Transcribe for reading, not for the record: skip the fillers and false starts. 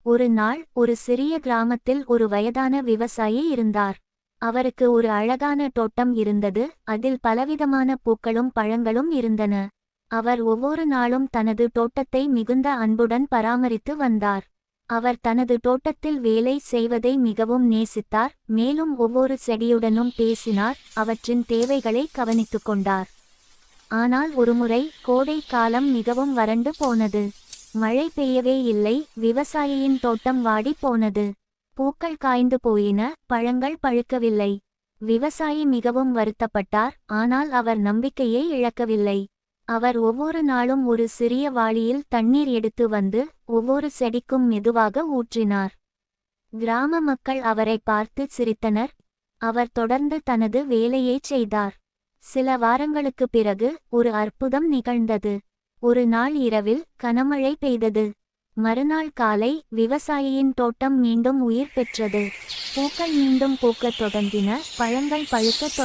ஒரு நாள் ஒரு சிறிய கிராமத்தில் ஒரு வயதான விவசாயி இருந்தார். அவருக்கு ஒரு அழகான தோட்டம் இருந்தது. அதில் பலவிதமான பூக்களும் பழங்களும் இருந்தன. அவர் ஒவ்வொரு நாளும் தனது தோட்டத்தை மிகுந்த அன்புடன் பராமரித்து வந்தார். அவர் தனது தோட்டத்தில் வேலை செய்வதை மிகவும் நேசித்தார். மேலும் ஒவ்வொரு செடியுடனும் பேசினார், அவற்றின் தேவைகளை கவனித்துக் கொண்டார். ஆனால் ஒருமுறை கோடை காலம் மிகவும் வறண்டு போனது. மழை பெய்யவே இல்லை. விவசாயியின் தோட்டம் வாடி போனது. பூக்கள் காய்ந்து போயின, பழங்கள் பழுக்கவில்லை. விவசாயி மிகவும் வருத்தப்பட்டார். ஆனால் அவர் நம்பிக்கையை இழக்கவில்லை. அவர் ஒவ்வொரு நாளும் ஒரு சிறிய வாளியில் தண்ணீர் எடுத்து வந்து ஒவ்வொரு செடிக்கும் மெதுவாக ஊற்றினார். கிராம மக்கள் அவரை பார்த்து சிரித்தனர். அவர் தொடர்ந்து தனது வேலையைச் செய்தார். சில வாரங்களுக்குப் பிறகு ஒரு அற்புதம் நிகழ்ந்தது. ஒரு நாள் இரவில் கனமழை பெய்தது. மறுநாள் காலை விவசாயியின் தோட்டம் மீண்டும் உயிர் பெற்றது. பூக்கள் மீண்டும் பூக்கத் தொடங்கின, பழங்கள் பழுக்கத்